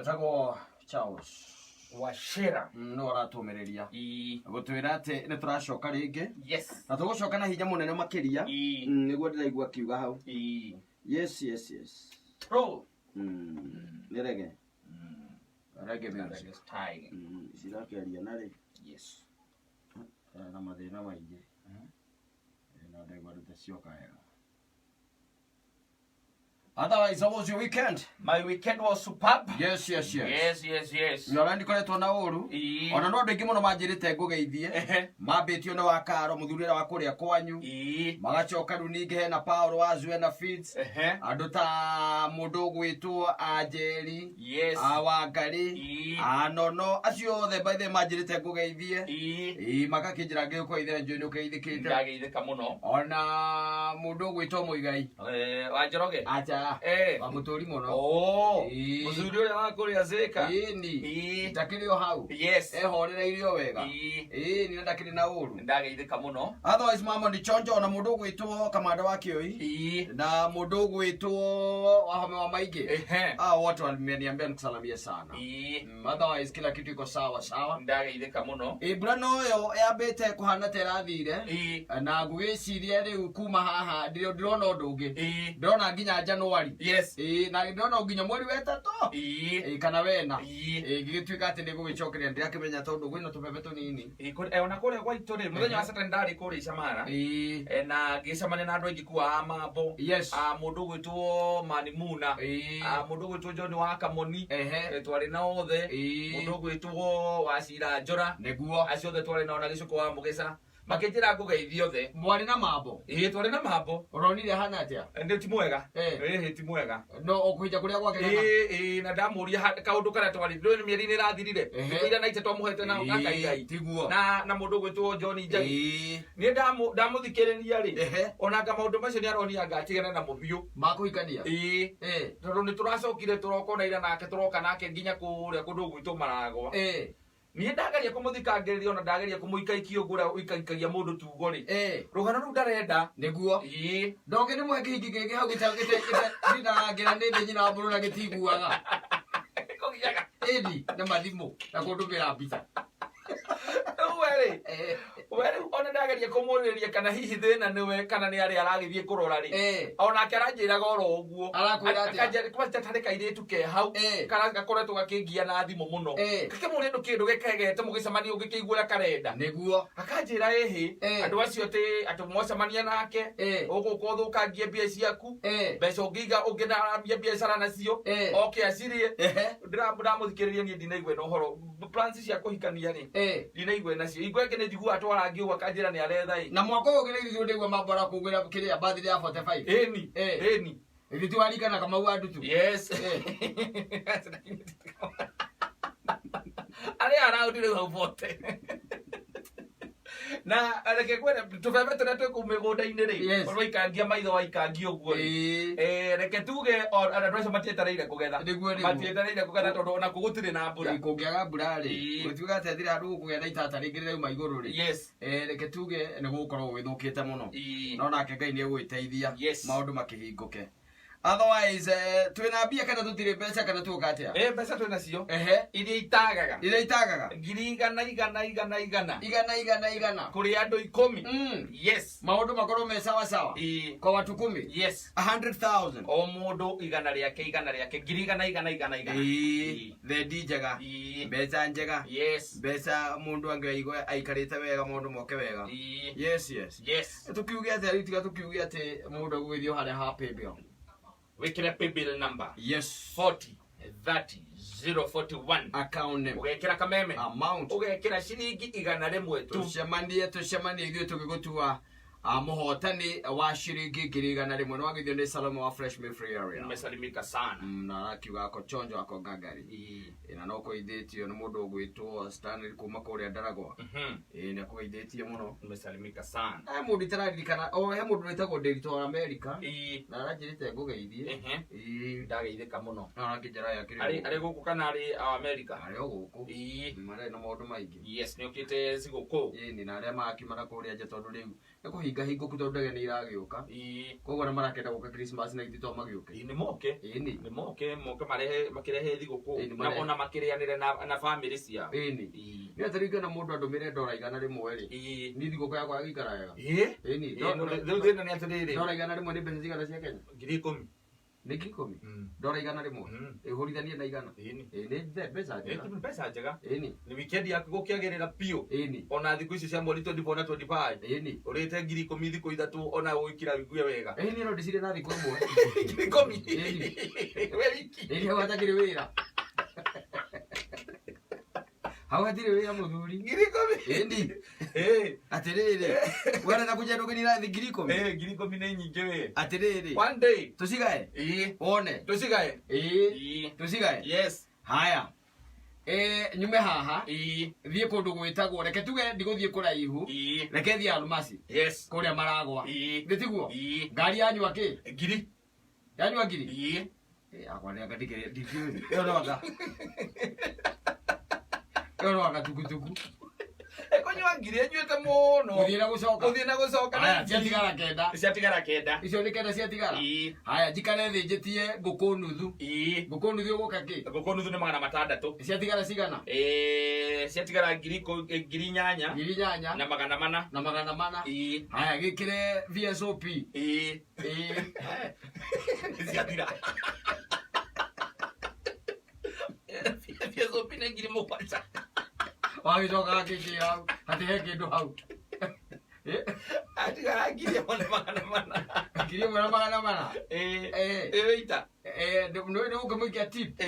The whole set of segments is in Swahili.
Etago Charles Washira no aratumereria gutwira ati ni turacoka ringi na tugucoka na hinya munene makiria niguo ndiraigua kiuga hau yes pro ni rege music sirakiaria na ri na mathina maingi na ndaigua rutacioka wega. Otherwise, how was your weekend? My weekend was superb. Yes. Nyora ndikoretwo na uru. Ona no ndingi muno manjirite ngugeithie. Mambitio na wakaro muthurira wa kuria kwanyu. Magacoka ru ningi hena Paulo azwe na Fitz. Andu ta mundu gwitwo Ajeri. Awangari. Anono acio othe by the manjirite ngugeithie. Makakinjira ngiko ithera njoni ukeithikite. Ndageithika muno. Ona mundu gwitwo Muigai. Wanjoroge. Acha. Bamutori muno. Muthuri uria wa kuria Zeka. Ni. Ndakiri o hau. Ehorereirio wega. Ni ndakiri na uru. Ndageithika muno. Otherwise mama ni chonjo na mundu gwitwo Kamanda wa Kioi. Na mundu gwitwo Wahome wa Maige. Wote waliniambia nikusalamie sana. Otherwise kila kitu iko sawa. Ndageithika muno. Brano yo yambete kuhana terathire. Na ngugiciria riu kuma haha ndirona undu ungi. Ndona nginya January. Na ndona nginya mweri wetatu. Kana wena. Gigituika ati nigugicokeria ndirakimenya tondu gwina tupebe tunini. Ona kuria gwaitu ri muthenya wa Saturday ndari kuria Icamara. Na gicamania na andu aingi kuwa Amabo. Mundu gwitwo Manimuna. Mundu gwitwo John wa Kamoni. Twari na othe. Mundu gwitwo Wacira Njora. Niguo. Acio othe twari na ona gicuku wa Mugisa. Makijira ngugeithio the mwari na mambo twari na mambo uronire hana atia ndi ti mwega ti mwega no okuija kuria gwake na ndamuria kaundu kana twari ndo mieri ni rathirire ira naite twamuhete na ngakaigai tiguo na mundu gwitwo John Njagi ni ndamuthikiriria ri ona nga maundu macio ni aroni anga atigana na mubiu makuikania tondu ni turacokire turoko na ira nake turoka nake nginya kuria kundu gwitwo Maragwa ni ndagaria kumuthikangiriria ona ndagaria kumuikaikio ngura uikaikagia mundu tugo ri rugano ru ndarenda niguo ndoge ni mweke hingi gege hau gitagite ndinangira ndi nyina mburu na gitiguaga kogiaga na mathimu na kundumira mbica weri ona ndagaria kumuriria kana hihi thina niwe kana ni ari aragithie kurora ri ona karanjira goro uguo arakwira ati akaje kwata tarika iretu ke hau kana gakoretwo gakingia na thimu muno kake muri ndu kindu gekegete mugicamania ungikigura karenda niguo akanjira andu acio te atumwacamania nake uguko thukangie mbia ciaku mbeca ungiga unginaramia biacara nacio oke acirie ndiramuthikiriria ni ndinaigwe no horo plans cia kuhikania ri ndinaigwe nacio igweke ni njigua atwara ngiuga kanjira ni aretha na mwako ugirithio ndigwa mambara kugira kiria birthday ya 45 eni Ilitualika kama wadu tu. Ale around ile vote. Na areke kwera tufebe tunatwe kumigunda-ini ri oro ikangia maitho wa ikangia uguo ri reke tuge advice matietereire kugetha matietereire kugetha tondu ona kugutire na mbura kungiaga mbura ri gutiuga ati thira andu kugetha itata ringi rirauma iguru ri reke tuge ni gukorwo withukite muno no nake Ngai ni egwiteithia maundu makihinguke. Otherwise, twina bia kana tutire pesa kana tuoka atia? Pesa twina cio. Iria itagaga. Ngiri igana. Kuri andu 10. Yes. Maundu makorwo me sawa sawa. Kwa watu 10. Yes. 100,000. O mundu igana riake ngiri igana. The dijega. Besa njega. Yes. Besa mundu angeigwa aikarite wega mundu moke wega. Yes. Tukiugia ati tiga tukiugia ati mundu gwithio hare happy bill. Wekera paybill number 403041 account name ugekera kameme amount ugekera shilingi igana rimwe tu tucemanie ithuĩ tũgĩgũtua muhotani wa shilingi ngiri igana rimwe no agithio ni Salome wa Fresh Meal Free Area. Umesalimika sana na akiuga ako chonjo ako ngangari ina no kuithitio ni mundu gwitwo Stanley kuma kuria Ndaragwa ni kuithitio muno. Umesalimika sana mundu tararirikana he mundu wetagwo Derito wa America na aranjirite ngugeithie ndageithika muno na akijara yakire ari guku kana ari America ari guku mare no maundu maingi yes ni ukite ziguku ni na aria makimara kuria nje tondu riu ni hinga hingo kutondaga ni iragioka koguo na marakenda guka Christmas na ithito magioke ni moke ni moke marehe makirehe thiguku na ona makirianire na family cia ni ataringa na mundu andumire ndora igana rimwe ri ni thiguku yakwa gikaraga ni thina ni atiriri ndora igana rimwe ni mbeca cigana cia Kenya 10,000 ni 10,000 ndora igana rimwe ihurithanie na igana ni mbeca njega ni weekend yaku gukiagirira pio ona thiku ici cia mweri 24 na 25 urite 10,000 thiku ithatu ona wikira wiguye wega ni no ndicire na thiku imwe 10,000 we wiki ni hawatakire wira hawatire wira muthuri 10,000 atiriri wera na kuja ndogeni na 10,000 10,000 ni nyingi we atiriri one day tusigae one tusigae tusigae yes haya nyume haha thie kundu gwitagwo reke tuge ndiguthie kuraihu reke thie Almasi yes kuria maragwa nditiguo ngari yanyu aki ngiri yanyu ngiri akwa ni akadikire ndifio yo no aka tukutuku ekonywa ngiri enyuete muno uthie na gucoka haya ciatigara kenda icio ni kenda ciatigara haya njikare thinjitie nguku nuthu uguka ki nguku nuthu ni 600 ciatigara cigana ciatigara ngiri nyanya na 400 haya gikire VSOP ciatigara VSOP ni ngiri mugwanja wagicoka gikira hau hatihe kindu hau atigara ngiri mwana mana ita no ukimuikia tip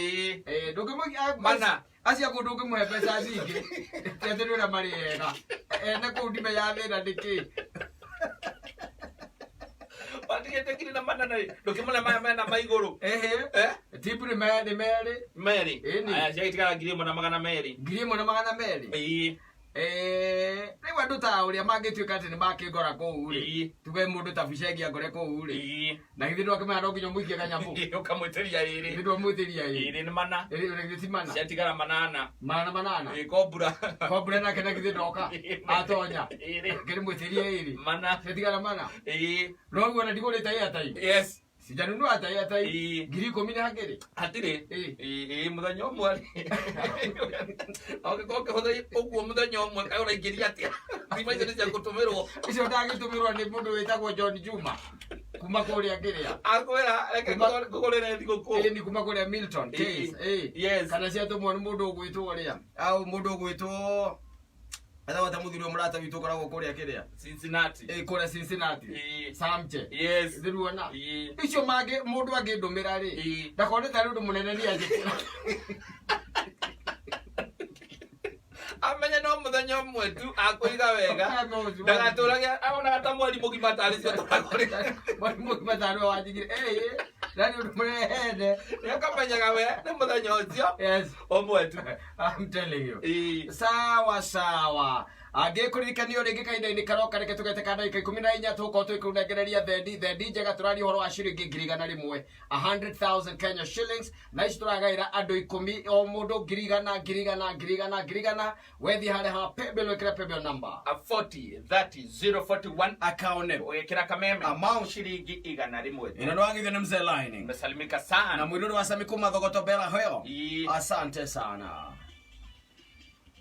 ndukimuikia mana acia kundu ukimuhe mbeca nyingi tiathirira mari ega na kuu ndime ya thina ndiki watigete ngiri na mana na ndukimule mena maiguru tip ni meri aya ciatigara ngiri mwana 200 riu andu ta uria mangituika ati ni makingora kuu ri tuge mundu ta Bicegi ngore kuu ri na githi ndwake mwana nginya muikie kanyambu ukamwitiria iri githi ndwamwitiria iri ni mana githi mana ciatigara manana kombura nake na githi ndoka atonya ngiri mwitiria iri mana ciatigara mana no guo na ndigurite airtime yes sijanunua atai ngiri 10 ni hangiri hatire muthenya umwe oke hothai uguo muthenya umwe kai uraingiria atia thima icio ni cia gutumirwo icio ndagitumirwo ni mundu witagwo John Juma kuma kuria ngiria akwira reke ngugurire thiguku ni kuma kuria Milton case yes kana cia tumwo ni mundu ugwitwo ria au mundu ugwitwo wata muthuri wa murata witu koragwo kuria kiria Cincinnati kuria Cincinnati Samche yes thiruona icio mage mundu angindumira ri ndakone tari undu munene ni ajikira amenya no muthenya umwe tu akuiga wega ndagaturaga aona gata mwari mugima tari cio turakore mwari mugima tari wajigire nani undu munene yakamenyaga we ni muthenya ucio yes umwe tu I'm telling you sawa angikuririkania ringi kahinda-ini karoka reke tugete ka ndagika 14 tuko twikunengereria thendi njega turari horo wa ciringi 100,000 100,000 Kenya shillings na ici turagaira andu 10 o mundu 100,000 wethi hare ha paybill wekira paybill number 403041 account wekira kameme amount ciringi 100 ino nwangithio ni mzee Lining mesalimika sana na mwiruri wa Sami kuma Thogoto Bella hoyo asante sana.